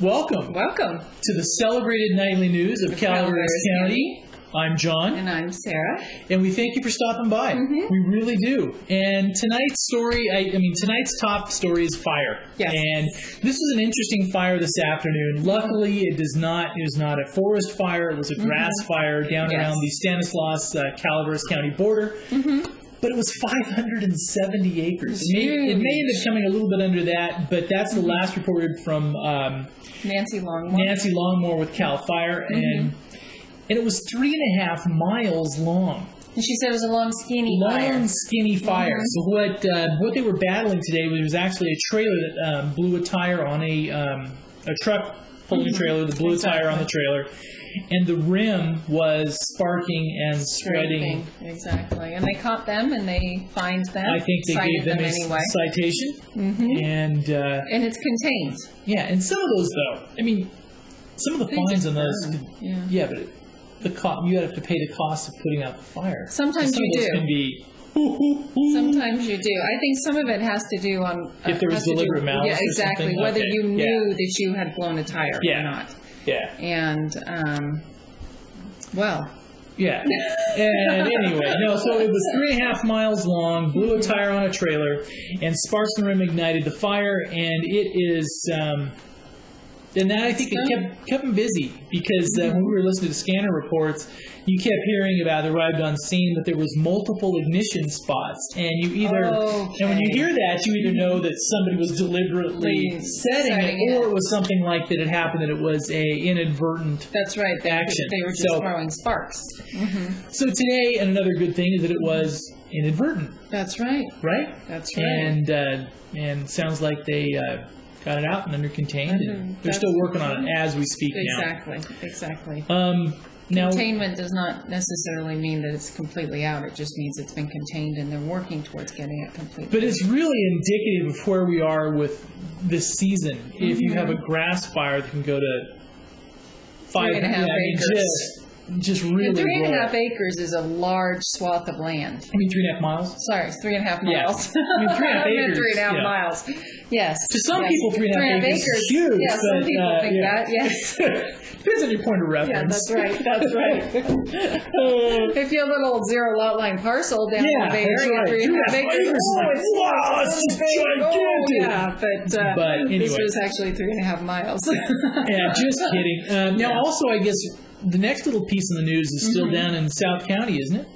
Welcome. Welcome To the celebrated nightly news of Calaveras County. I'm John. And I'm Sarah. And we thank you for stopping by. We really do. And tonight's story, tonight's top story is fire. Yes. And this was an interesting fire this afternoon. Luckily, it was not a forest fire. It was a grass fire down around the Stanislaus, Calaveras County border. But it was 570 acres. It may end up coming a little bit under that, but that's the last reported from Nancy Longmore with Cal Fire. And it was 3.5 miles long. And she said it was a long, skinny fire. So what they were battling today was actually a trailer that blew a tire on a truck pulling a trailer that blew a tire on the trailer. And the rim was sparking and spreading. Exactly. And they caught them and they fined them. I think they gave them a citation. And it's contained. Yeah, and some of those, though, some of the fines on those, but you have to pay the cost of putting out the fire. Sometimes you do. Can be. Sometimes you do. I think some of it has to do on if there was deliberate malice. Yeah, exactly. Whether you knew that you had blown a tire or not. Yeah. And Yeah. And anyway, so it was 3.5 miles long, blew a tire on a trailer, and sparks in the rim ignited the fire, and it is. And that, I think, it kept them busy because when we were listening to scanner reports, you kept hearing about it arrived on scene, but there was multiple ignition spots, and and when you hear that, you either know that somebody was deliberately setting it, or it was something like that had happened, that it was a inadvertent action. They were just throwing sparks. So today, and another good thing is that it was inadvertent. That's right. Right? That's right. And sounds like they got it out and under contained, and they're still working on it as we speak now. Exactly. Now, containment does not necessarily mean that it's completely out. It just means it's been contained, and they're working towards getting it completely. But it's really indicative of where we are with this season. If you have a grass fire that can go to 3.5 acres. Just really 3.5 acres is a large swath of land. 3.5 miles? Sorry, 3.5 miles. 3.5 acres. 3.5 miles. Yes. To some people, 3.5 acres is huge. Yeah, some people think that, yes. Depends on your point of reference. Yeah, that's right. If you have a little zero lot line parcel down in the Bay Area, 3.5 acres. Wow, that's gigantic. But anyway. This was actually 3.5 miles. Yeah, just kidding. Now, also, I guess the next little piece in the news is still down in South County, isn't it?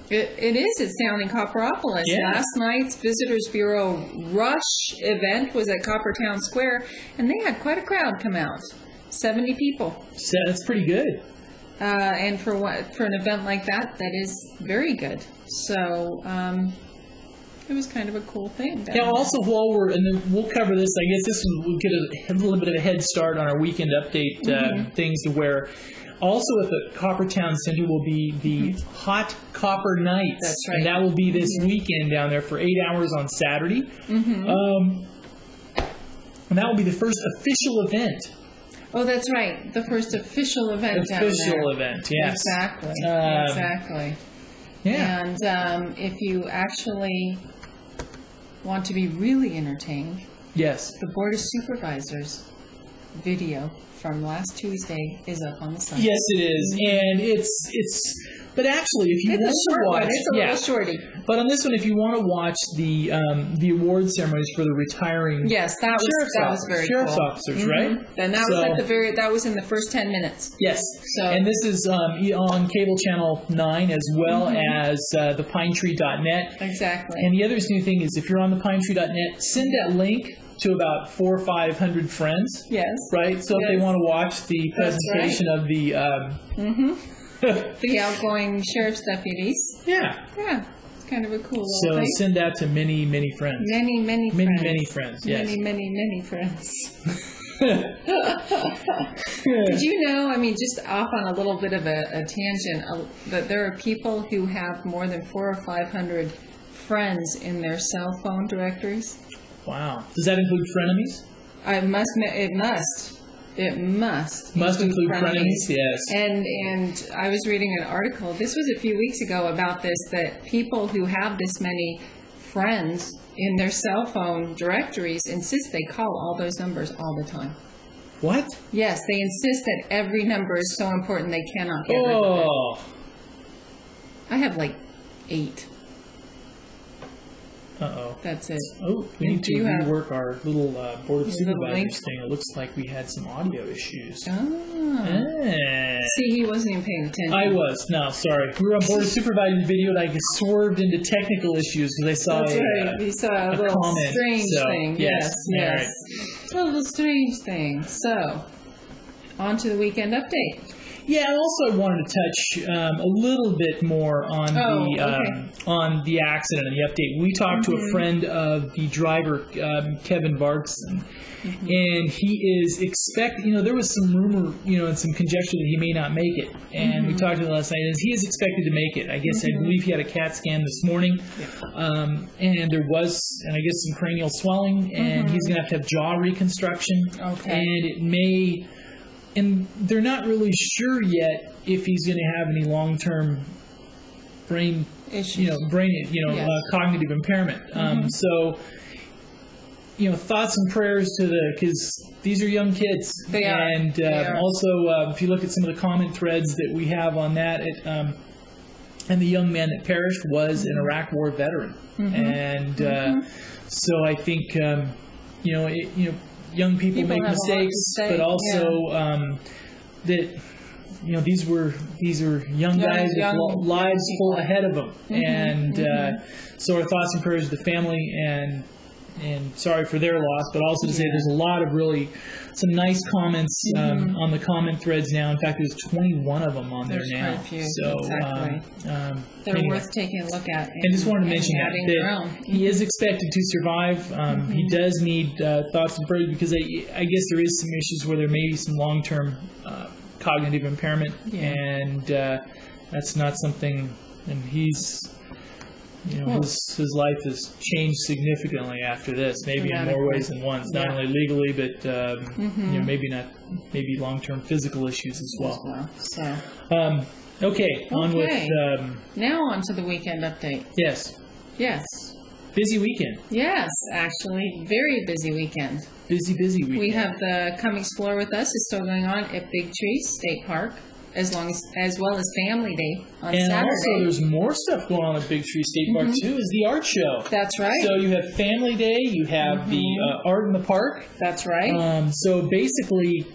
It is. It's down in Copperopolis. Yeah. Last night's Visitors Bureau Rush event was at Coppertown Square, and they had quite a crowd come out. 70 people. So that's pretty good. And for an event like that is very good. So it was kind of a cool thing. Now, also, we'll cover this. I guess we'll get a little bit of a head start on our weekend update things, to where also at the Coppertown Center will be the Hot Copper Nights. That's right. And that will be this weekend down there for 8 hours on Saturday. And that will be the first official event. Oh, that's right. The first official event down there. Official event, yes. Exactly. Exactly. Yeah. And if you actually want to be really entertained, yes, the Board of Supervisors video from last Tuesday is up on the site. Yes, it is, and but actually, if you want to watch, it's a little shorty. But on this one, if you want to watch the award ceremonies for the retiring sheriff's very sheriff's cool. officers, right? And that was that was in the first 10 minutes. Yes. So, and this is on cable channel 9 as well as the pinetree.net. Exactly. And the other new thing is, if you're on the pinetree.net, send that link to about 400 or 500 friends. Yes. Right? So if they want to watch the presentation of the the outgoing sheriff's deputies. Yeah. Yeah. It's kind of a cool little thing. Send that to many, many friends. Many friends. Many friends, yes. Many friends. Did you know, just off on a little bit of a tangent, that there are people who have more than 400 or 500 friends in their cell phone directories? Wow. Does that include frenemies? It must include frenemies, yes. And I was reading an article, this was a few weeks ago, about this, that people who have this many friends in their cell phone directories insist they call all those numbers all the time. What? Yes, they insist that every number is so important they cannot get rid of it. Oh. I have like 8. Uh-oh. That's it. Oh, we need to You have- rework our little Board of Your little Supervisors link? thing. It looks like we had some audio issues. Ah. See, he wasn't even paying attention. I was. No, sorry. We were on Board of Supervisors video, and I swerved into technical issues because I saw That's right. You saw a little comment, strange so, thing. yes. Yes. A little strange thing. So, on to the weekend update. Yeah, and also I wanted to touch a little bit more on on the accident and the update. We talked to a friend of the driver, Kevin Barkson, and he is there was some rumor, and some conjecture that he may not make it. And we talked to him last night, and he is expected to make it. I guess I believe he had a CAT scan this morning, and there was, and I guess some cranial swelling, and he's going to have jaw reconstruction. Okay. And it may. And they're not really sure yet if he's going to have any long-term brain Issues. cognitive impairment. So, thoughts and prayers because these are young kids. They are. And They are. also, if you look at some of the comment threads that we have on that, and the young man that perished was an Iraq War veteran, and so I think young people make have a lot to mistakes, say, but also that these are young guys with lives full ahead of them, and so our thoughts and prayers to the family, and sorry for their loss, but also to say there's a lot of some nice comments on the comment threads now. In fact, there's 21 of them on There's there now. quite a few, So exactly. They're worth taking a look at. And just wanted to mention that he is expected to survive. He does need thoughts and prayers because I guess there is some issues where there may be some long-term cognitive impairment, and that's not something. And he's, his life has changed significantly after this. Maybe in more ways than one. Not only legally, but maybe long-term physical issues as well. So. Okay, on with... now on to the weekend update. Yes. Yes. Busy weekend. Yes, actually, very busy weekend. Busy weekend. We have the Come Explore With Us is still going on at Big Tree State Park, as well as Family Day on Saturday. And also there's more stuff going on at Big Tree State Park, too, is the art show. That's right. So you have Family Day, you have the Art in the Park. That's right. So basically...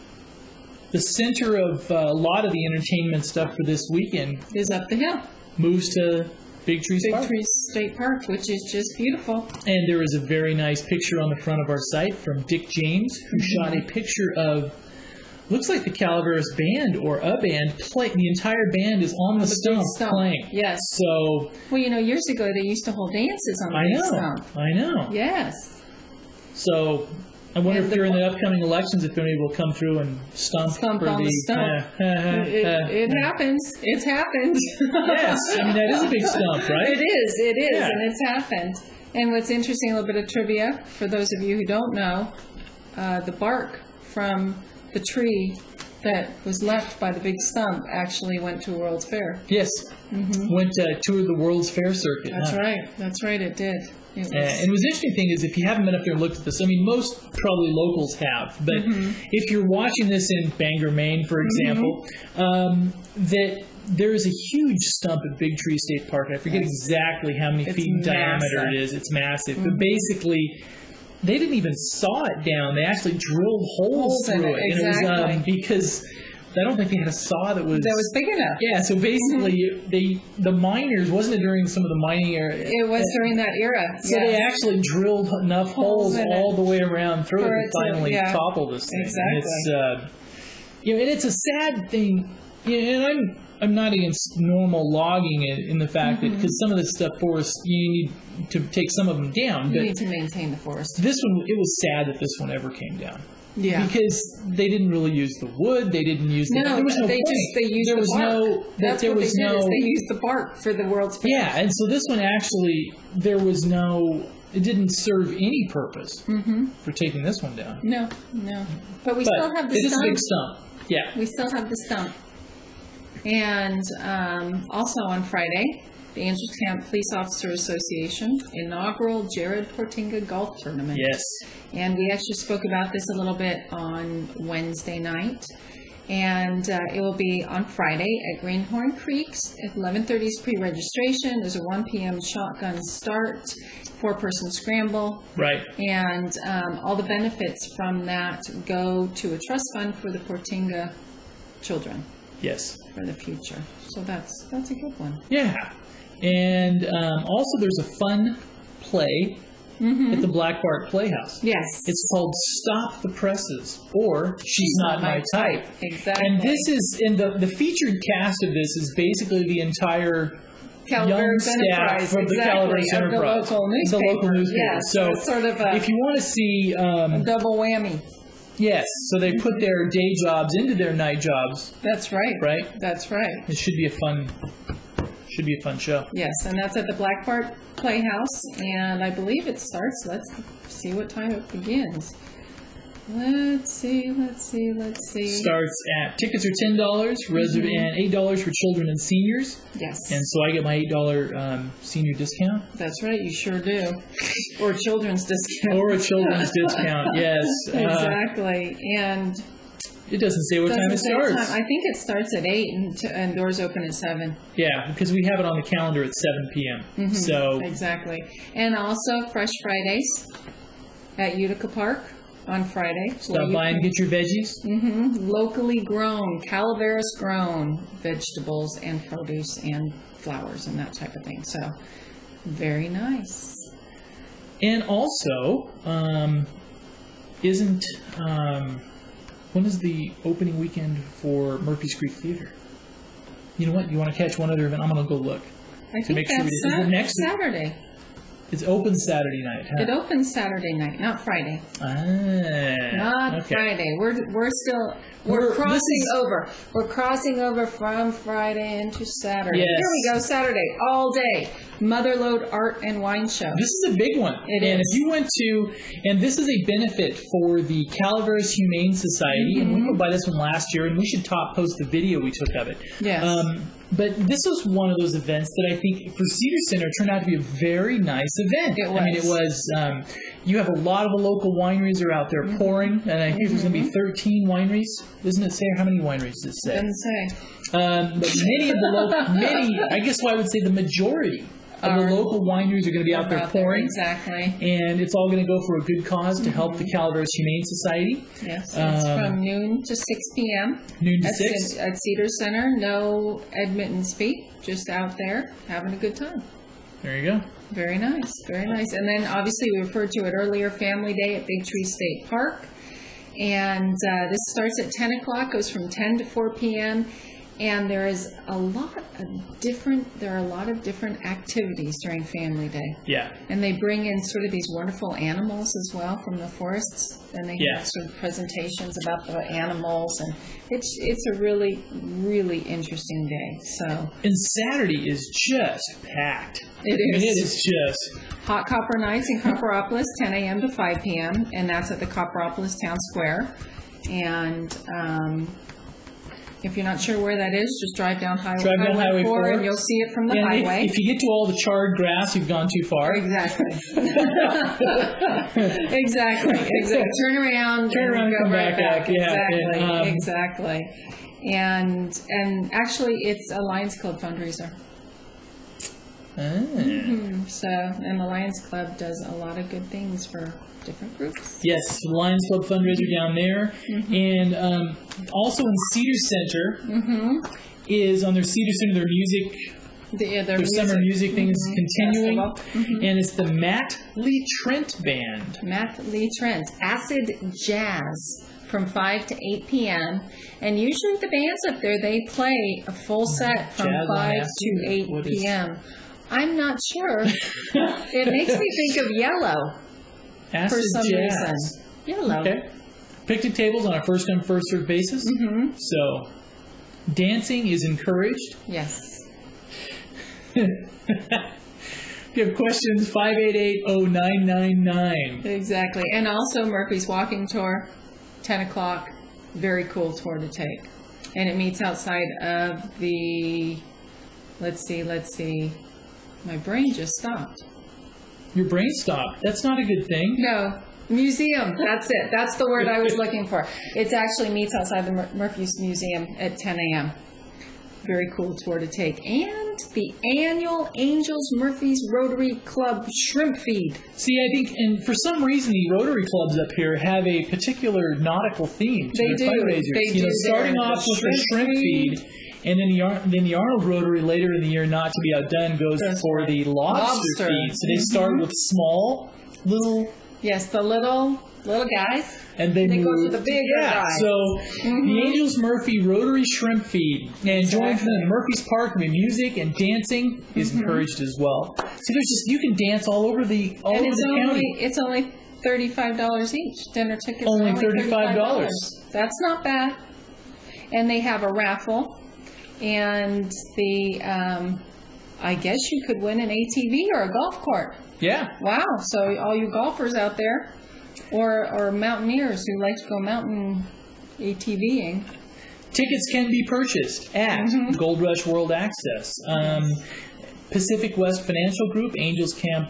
the center of a lot of the entertainment stuff for this weekend is up the hill. Moves to Big Tree State Park, which is just beautiful. And there is a very nice picture on the front of our site from Dick James, who shot a picture of, looks like the Calaveras Band or a band. The entire band is on the stump playing. Yes. So. Well, years ago they used to hold dances on the big stump. I know. Yes. So. I wonder if during the upcoming elections, if anybody will come through and stump on the stump. It happens. It's happened. Yes, that is a big stump, right? It is, and it's happened. And what's interesting, a little bit of trivia for those of you who don't know, the bark from the tree that was left by the big stump actually went to a World's Fair. Yes, went to the World's Fair circuit. That's right, it did. And the interesting thing is, if you haven't been up there and looked at this, most probably locals have, but if you're watching this in Bangor, Maine, for example, that there is a huge stump at Big Tree State Park. I forget exactly how many feet in diameter it is. It's massive. But basically, they didn't even saw it down. They actually drilled holes through it. Exactly. And it was because... I don't think they had a saw that was big enough. Yeah, so basically, the miners, wasn't it during some of the mining era? It was during that era. So they actually drilled enough holes all the way around through it to finally topple this thing. Exactly. And it's a sad thing. And I'm not against normal logging in the fact that because some of this stuff forests, you need to take some of them down. You need to maintain the forest. This one, it was sad that this one ever came down. Yeah. Because they didn't really use the wood. They didn't use the... there was no they used the bark. They used the bark for the World's Fair. Yeah, and so this one actually, it didn't serve any purpose for taking this one down. No. But we still have the stump. It is a big stump. Yeah. We still have the stump. And also on Friday, the Angels Camp Police Officer Association inaugural Jared Portinga Golf Tournament. Yes. And we actually spoke about this a little bit on Wednesday night. And it will be on Friday at Greenhorn Creeks. At 11:30 is pre-registration. There's a 1 p.m. shotgun start, 4-person scramble. Right. And all the benefits from that go to a trust fund for the Portinga children. Yes. For the future. So that's a good one. Yeah. And also there's a fun play at the Black Bart Playhouse. Yes. It's called Stop the Presses, or She's Not My Type. Exactly. And this is, and the featured cast of this is basically the entire young staff from the Calaveras Enterprise. The local newspaper. Yeah, so it's sort of if you want to see... a double whammy. Yes, so they put their day jobs into their night jobs. That's right. Right? That's right. It should be a fun show. Yes, and that's at the Black Bart Playhouse, and I believe it starts, let's see what time it begins. Let's see. Starts at, tickets are $10, and $8 for children and seniors. Yes. And so I get my $8 senior discount. That's right, you sure do. Or children's discount. Or a children's discount, yes. Exactly, and... It doesn't say what time it starts. I think it starts at 8 and doors open at 7. Yeah, because we have it on the calendar at 7 p.m. So exactly. And also Fresh Fridays at Utica Park on Friday. Stop by and get your veggies. Locally grown, Calaveras grown vegetables and produce and flowers and that type of thing. So very nice. And also, when is the opening weekend for Murphy's Creek Theater? You know what? You want to catch one other event? I'm going to go look. I think that's next Saturday. It's open Saturday night, huh? It opens Saturday night, not Friday. Not Friday. We're crossing over. We're crossing over from Friday into Saturday. Yes. Here we go, Saturday, all day. Motherlode Art and Wine Show. This is a big one. If you went to, and this is a benefit for the Calaveras Humane Society, and we went by this one last year, and we should post the video we took of it. Yes. But this was one of those events that I think for Cedar Center turned out to be a very nice event. It was. I mean, it was, you have a lot of the local wineries are out there pouring, and I think there's going to be 13 wineries. Doesn't it say how many wineries does it say? Doesn't say. But many of the I guess I would say the majority of the local wineries are going to be out there pouring. Exactly. And it's all going to go for a good cause to help the Calaveras Humane Society. Yes, it's from noon to 6 p.m. Noon to 6? At Cedar Center. No admittance fee. Just out there having a good time. There you go. Very nice. Very nice. And then obviously we referred to it earlier, Family Day at Big Tree State Park. And this starts at 10 o'clock, goes from 10 to 4 p.m. And there are a lot of different activities during Family Day. Yeah. And they bring in sort of these wonderful animals as well from the forests. And they have sort of presentations about the animals. And it's a really, really interesting day. So. And Saturday is just packed. It is. I mean, it is just. Hot Copper Nights in Copperopolis, 10 a.m. to 5 p.m. And that's at the Copperopolis Town Square. And if you're not sure where that is, just drive down Highway 4 and you'll see it from the highway. If you get to all the charred grass, you've gone too far. Exactly. Exactly. Turn around, and go come right back. Yeah. Exactly. And actually, it's a Lions Club fundraiser. So, and the Lions Club does a lot of good things for different groups. Yes, the Lions Club fundraiser down there. And also in Cedar Center is on their Cedar Center, their music, their summer music thing is continuing. And it's the Matt Lee Trent Band. Matt Lee Trent. Acid Jazz from 5 to 8 p.m. And usually the bands up there, they play a full set from 5 to 8 p.m. I'm not sure. It makes me think of Yellow. Acid for some reason. Yellow. Okay. Picnic tables on a first come, first served basis. So, dancing is encouraged. Yes. If you have questions, 588-0999. Exactly. And also Murphy's Walking Tour, 10 o'clock. Very cool tour to take. And it meets outside of the, let's see, My brain just stopped. Your brain stopped. That's not a good thing. No. Museum. That's it. That's the word I was looking for. It actually meets outside the Murphy's Museum at 10 a.m. Very cool tour to take. And the annual Angels Murphy's Rotary Club Shrimp Feed. See, I think, and for some reason, the Rotary clubs up here have a particular nautical theme to their fundraisers. They do. Starting off with the shrimp feed, and then the Arnold Rotary later in the year, not to be outdone, goes for the lobster feed. So they start with small, little... Yes, the little guys. And they go move to the bigger guys. So the Angels Murphy Rotary Shrimp Feed, and joining from the Murphy's Park, I mean, music and dancing is encouraged as well. So you can dance all over the county. It's only $35 each. Dinner tickets only are only $35. That's not bad. And they have a raffle, and I guess you could win an ATV or a golf cart. Yeah. Wow. So all you golfers out there, or mountaineers who like to go mountain ATVing. Tickets can be purchased at Gold Rush World Access, Pacific West Financial Group, Angels Camp,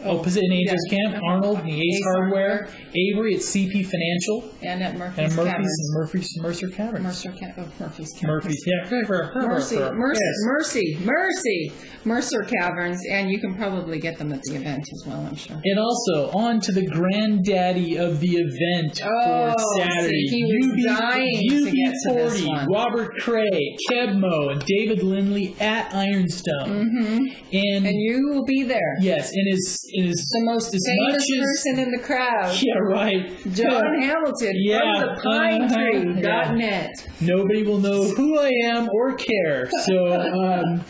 Pacific Angels Camp, Arnold, and the Ace Hardware, Avery at CP Financial, and at Murphy's Caverns. Mercer Caverns. Murphy's Caverns. Murphy's, yeah. Mercer Caverns, and you can probably get them at the event as well, I'm sure. And also, on to the granddaddy of the event for Saturday. He was dying to get to this one. Robert Cray, Kebmo, and David Lindley at Ironstone. And you will be there. Yes, and is the most famous person in the crowd. Yeah, right. John Hamilton from the PineTree.net. Nobody will know who I am or care. So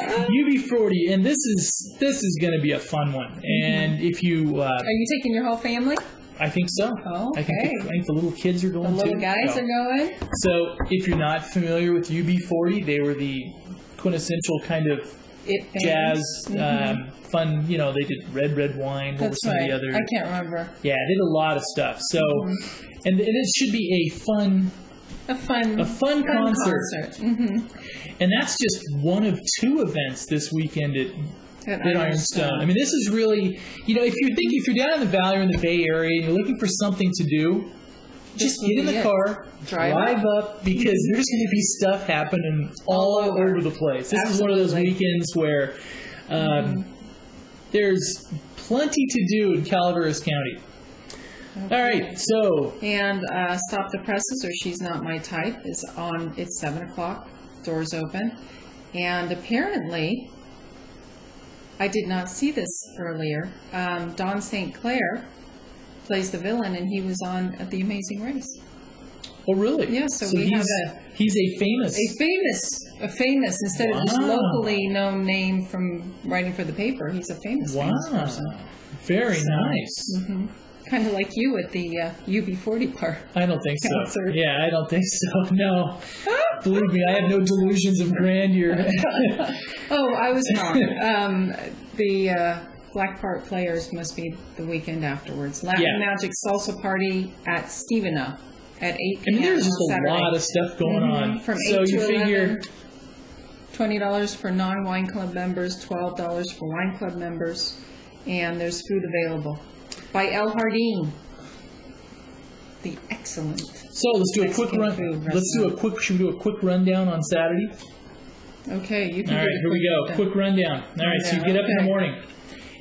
UB40, and this is going to be a fun one. And if you are you taking your whole family? I think so. Oh, okay. I think the little kids are going too. The little guys are going? So if you're not familiar with UB40, they were the quintessential kind of jazz fun, they did Red Wine. What were some of the other? I can't remember. Yeah, they did a lot of stuff. So, and it should be a fun concert. And that's just one of two events this weekend at Ironstone. I mean, this is really, if you're down in the Valley or in the Bay Area and you're looking for something to do, just get in the car, drive up, because there's going to be stuff happening all over the place. This is one of those weekends where there's plenty to do in Calaveras County. Okay. All right, so... And Stop the Presses, or She's Not My Type, is on. It's 7 o'clock. Doors open. And apparently, I did not see this earlier, Don St. Clair plays the villain, and he was on The Amazing Race. Oh, really? Yeah, so we have he's a famous, instead of just locally known name from writing for the paper, he's a famous person. Very nice. Kind of like you at the UB40 part. I don't think concert. So. Yeah, I don't think so. No. Believe me, I have no delusions of grandeur. Oh, I was wrong. The Black Part Players must be the weekend afterwards. Latin Magic Salsa Party at Steveno at 8 p.m. I mean, there's just Saturday. A lot of stuff going on. From 8 to 11, $20 for non-wine club members, $12 for wine club members, and there's food available. By El Jardín, the excellent. So let's do a quick run. Should we do a quick rundown on Saturday? Okay, you can. All right, here we go. Quick rundown. All right, so you get up in the morning,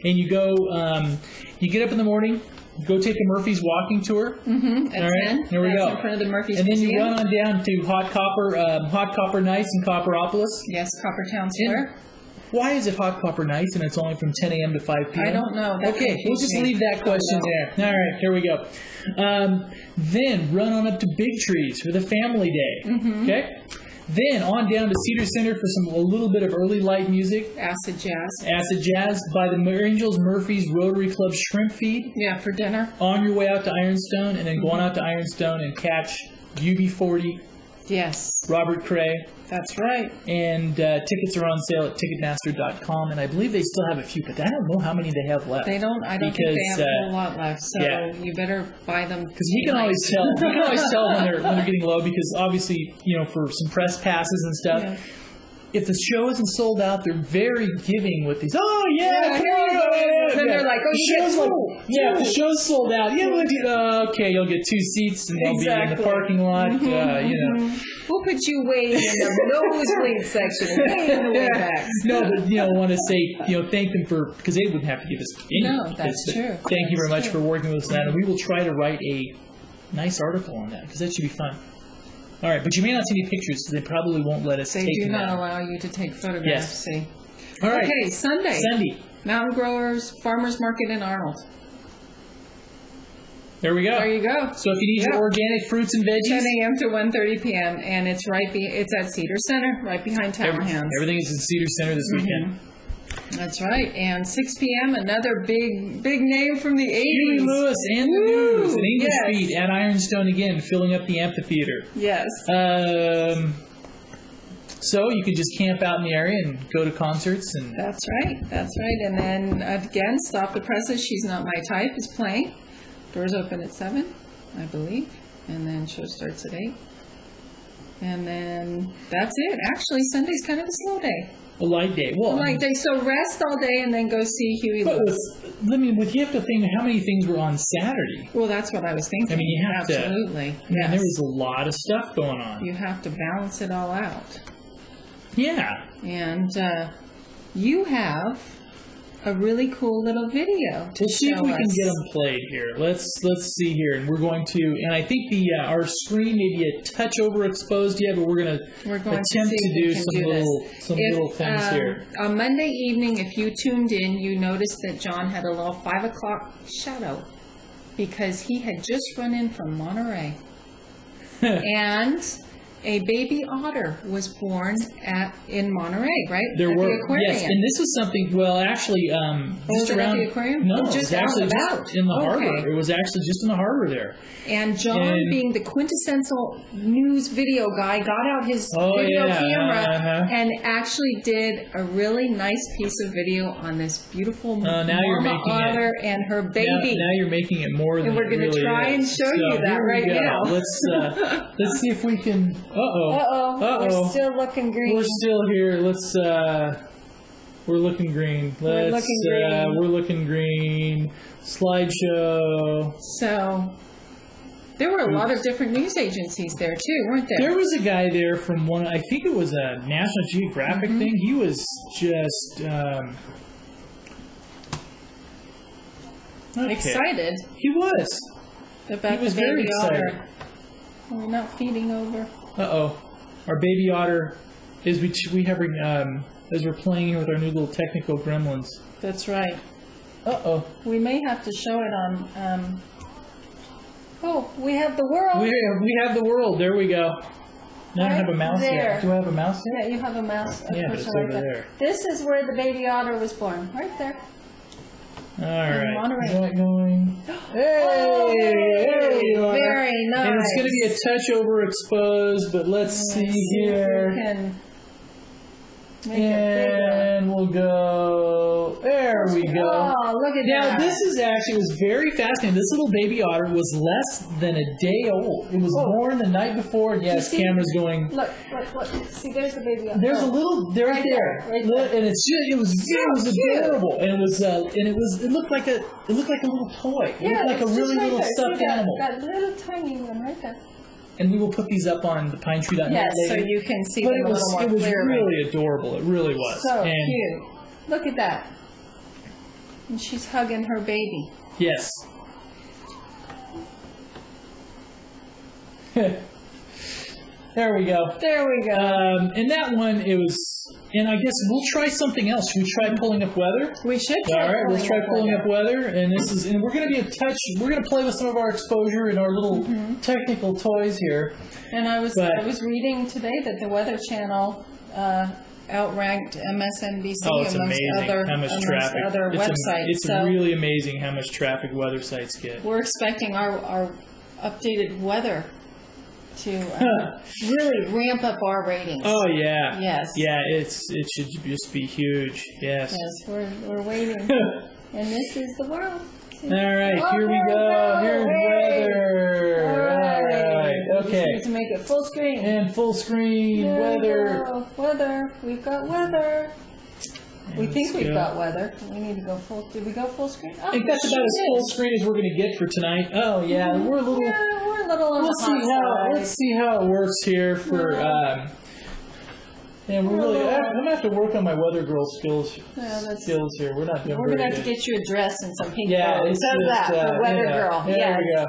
and you go. You get up in the morning. Go take a Murphy's walking tour. At 10. Here we go. In front of the Murphy's and then Museum. You run on down to Hot Copper Nights in Copperopolis. Yes, Coppertown Square. Why is it Hot Copper Nights and it's only from 10 a.m. to 5 p.m.? I don't know. Okay, we'll just leave that question there. All right, here we go. Then run on up to Big Trees for the family day. Okay? Then on down to Cedar Center for a little bit of early light music. Acid Jazz. Acid Jazz by the Angels Murphy's Rotary Club Shrimp Feed. Yeah, for dinner. On your way out to Ironstone, and then going out to Ironstone and catch UB40. Yes. Robert Cray. That's right. And tickets are on sale at Ticketmaster.com, and I believe they still have a few, but I don't know how many they have left. I don't think they have a whole lot left, so you better buy them. Because we can always tell. when they're getting low, because obviously, for some press passes and stuff, if the show isn't sold out, they're very giving with these. Oh yeah, here you go. Then they're like, oh, you get two. If the show's sold out, yeah, okay, you'll get 2 seats and they'll be in the parking lot. We'll put you way in the nosebleed section, way in the way back. No, but want to say thank them for, because they wouldn't have to give us any. No, that's true. Thank you very much for working with us on that, and we will try to write a nice article on that because that should be fun. All right, but you may not see any pictures, so they probably won't let us take them. They do not allow you to take photographs. Yes. See. All right. Okay, Sunday. Mountain Growers Farmers Market in Arnold. There we go. There you go. So if you need your organic fruits and veggies, 10 a.m. to 1:30 p.m. and it's it's at Cedar Center, right behind Tower Hands. Everything is in Cedar Center this weekend. That's right. And 6 p.m. another big name from the 80s. Huey Lewis and the News and English Beat at Ironstone again, filling up the amphitheater. Yes. So you could just camp out in the area and go to concerts and. That's right. And then again, Stop the Presses. She's Not My Type is playing. Doors open at 7, I believe, and then show starts at 8. And then that's it. Actually, Sunday's kind of a slow day. A light day. Well, a light day. So rest all day and then go see Huey Lewis. You have to think how many things were on Saturday. Well, that's what I was thinking. I mean, you have Absolutely. to. Yes. There was a lot of stuff going on. You have to balance it all out. Yeah. And you have a really cool little video to see if we can get them played here. Let's see here, and we're going to. And I think our screen may be a touch overexposed yet, but we're going to attempt to do some little things here. On Monday evening, if you tuned in, you noticed that John had a little 5 o'clock shadow because he had just run in from Monterey, and a baby otter was born in Monterey, right? There at were, the aquarium. yes, and this was something. Well, actually, just around at the aquarium. No, just it was actually just in the harbor. Okay. It was actually just in the harbor there. And John, being the quintessential news video guy, got out his video camera and actually did a really nice piece of video on this beautiful mama otter and her baby. Now you're making it more than. And we're going to try and show you that right now. Let's see if we can. We're still looking green. We're still here. We're looking green. We're looking green. Slideshow. So, there were a lot of different news agencies there too, weren't there? There was a guy there from one. I think it was a National Geographic thing. He was just excited. He was. About he was the baby very excited. otter. We're not feeding over. Our baby otter is we have as we're playing here with our new little technical gremlins. That's right. We may have to show it on. We have the world. We have the world. There we go. Now I don't have a mouse there. yet. Do I have a mouse yet? Yeah, you have a mouse. Yeah, but it's over there. This is where the baby otter was born. Right there. All right. Monterey. Is that going? Hey! There you are. Very nice. And it's going to be a touch overexposed, but let's see here. If we can make and we'll go. There we go. Oh, look at that. Now, this is actually, it was very fascinating. This little baby otter was less than a day old. It was born the night before. And yes, camera's going. Look. See, there's the baby otter. There's a little, right there. And it was adorable. And it looked like a little toy. It looked like a really little stuffed animal. That little tiny one right there. And we will put these up on the PineTree.net later. So you can see them a little more clearly. It was really adorable. It really was. So cute. Look at that. And she's hugging her baby. Yes. There we go. And that one, it was. And I guess we'll try something else. Should we try pulling up weather? We should. All right, let's try pulling up weather. And we're going to be we're going to play with some of our exposure and our little technical toys here. And I was reading today that the Weather Channel outranked MSNBC amongst other websites. It's really amazing how much traffic weather sites get. We're expecting our updated weather to really ramp up our ratings. Oh yeah. Yes. Yeah, it should just be huge. Yes. Yes, we're waiting. And this is the world. All right, here we go. Here's weather. All right. Okay. Need to make it full screen. And full screen There we weather. go. Weather. We've got weather. We think Let's we've go. got weather. We need to go full. Did we go full screen? Oh, I think that's sure about as did. full screen as we're going to get for tonight. Oh yeah, we're a little. Yeah, we're a little on Let's the see hot how side. let's see how it works here for. And we're really. I'm gonna have to work on my weather girl skills. Yeah, that's- Skills here. We're not doing. We're very gonna have to good. get you a dress and some pink Yeah, clothes. it's How's just, that for weather yeah. girl? There Yes. we go.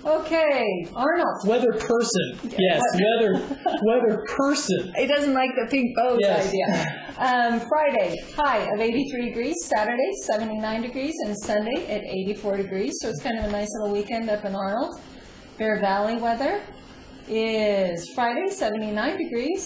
Okay, Arnold. Weather person. Yes, weather person. He doesn't like the pink bows Yes. idea. Friday, high of 83 degrees. Saturday, 79 degrees. And Sunday at 84 degrees. So it's kind of a nice little weekend up in Arnold. Bear Valley weather is Friday, 79 degrees.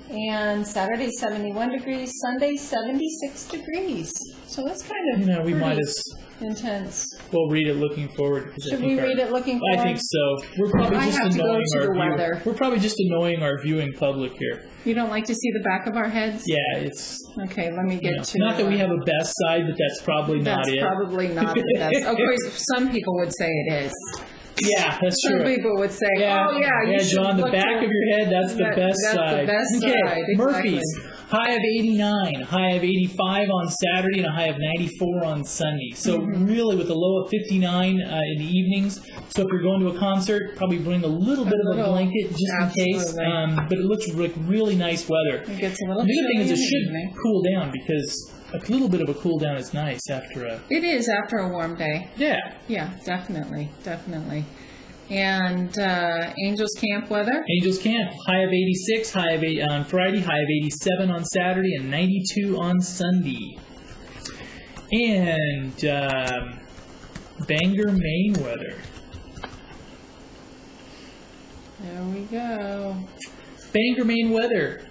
And Saturday, 71 degrees. Sunday, 76 degrees. So that's kind of We might pretty as intense. well read it looking forward. Because Should we read it looking forward? I think so. We're probably I just have to go annoying to our the weather. We're probably just annoying our viewing public here. You don't like to see the back of our heads? Yeah, it's Okay, let me get to... not that we have a best side, but that's probably not That's it. probably not the best. Of course, some people would say it is. Yeah, that's Some true. people would say, Yeah, oh yeah, you should John, the look back to- of your head, that's the best That's side. the best Okay, side, exactly. Murphy's, high of 89, high of 85 on Saturday, and a high of 94 on Sunday. So really with a low of 59 in the evenings. So if you're going to a concert, probably bring a little bit of a little, blanket just in case. absolutely. But it looks like really nice weather. It gets a little The good thing is chilly it in the should evening. cool down because a little bit of a cool down is nice after a... It is after a warm day. Yeah. Yeah, definitely, definitely. And Angels Camp weather. Angels Camp, high of 86, high of 8 on Friday, high of 87 on Saturday, and 92 on Sunday. And Bangor, Maine weather. There we go. Bangor, Maine weather.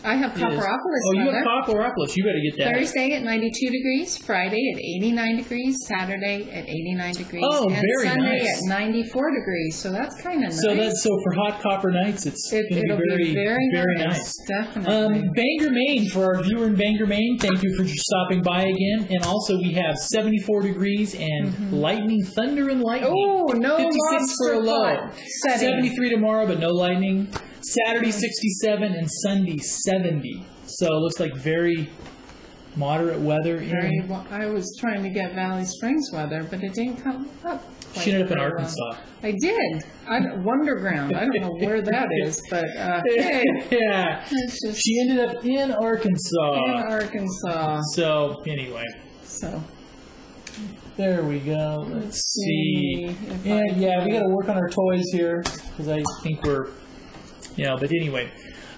I have is- Copperopolis Oh, you weather. have Copperopolis. You better get that. Thursday at 92 degrees, Friday at 89 degrees, Saturday at 89 degrees, Oh, and very Sunday nice. at 94 degrees. So that's kind of nice. So for hot copper nights, it's going to It'll be very nice. Definitely. Bangor, Maine, for our viewer in Bangor, Maine, thank you for stopping by again. And also we have 74 degrees and lightning, thunder and lightning. Oh, no 56 for a monster low. pot setting. 73 tomorrow, but no lightning. Saturday 67 and Sunday 70. So it looks like very moderate weather. Very well. I was trying to get Valley Springs weather, but it didn't come up. She ended up in quite Arkansas. well. I did. Wonderground. I don't know where that is, but hey, Yeah. it's just She ended up in Arkansas. in Arkansas. So anyway, So there we go. Let's see. if Yeah, I yeah, we can- got to work on our toys here because I think we're, but anyway.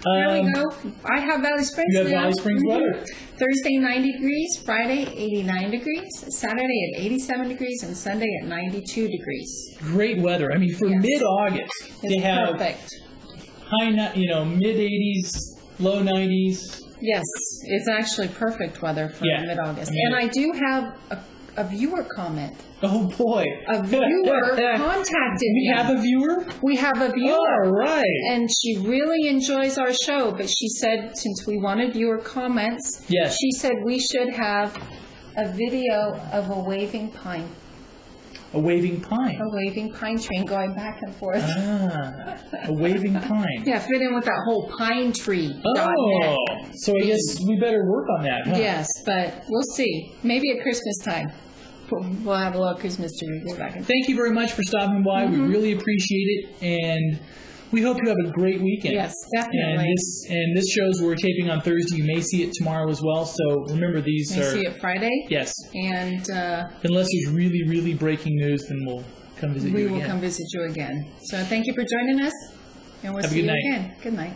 There we go. I have Valley Springs You have now. Valley Springs Mhm. weather. Thursday 90 degrees, Friday 89 degrees, Saturday at 87 degrees, and Sunday at 92 degrees. Great weather. I mean, for Yes. mid-August, they It's have perfect. high, mid 80s, low 90s. Yes, it's actually perfect weather for Yeah. mid-August. I mean, And I do have a viewer comment. Oh boy, A viewer contacted We me. have a viewer. We have a viewer. All right. And she really enjoys our show, but she said since we wanted viewer comments, Yes. she said we should have a video of a waving pine. A waving pine. A waving pine train going back and forth. Ah, a waving pine. Yeah, fit in with that whole pine tree. Oh, so I guess we better work on that, huh? Yes, but we'll see. Maybe at Christmas time. We'll have a little Christmas tree to go back and Thank you very much for stopping by. We really appreciate it, and we hope you have a great weekend. Yes, definitely. And this shows we're taping on Thursday. You may see it tomorrow as well. So remember, these I are see it Friday. yes. And Unless there's really, really breaking news, then we'll come visit we you will again. come visit you again. So thank you for joining us, and we'll Have a see good you night. again. Good night.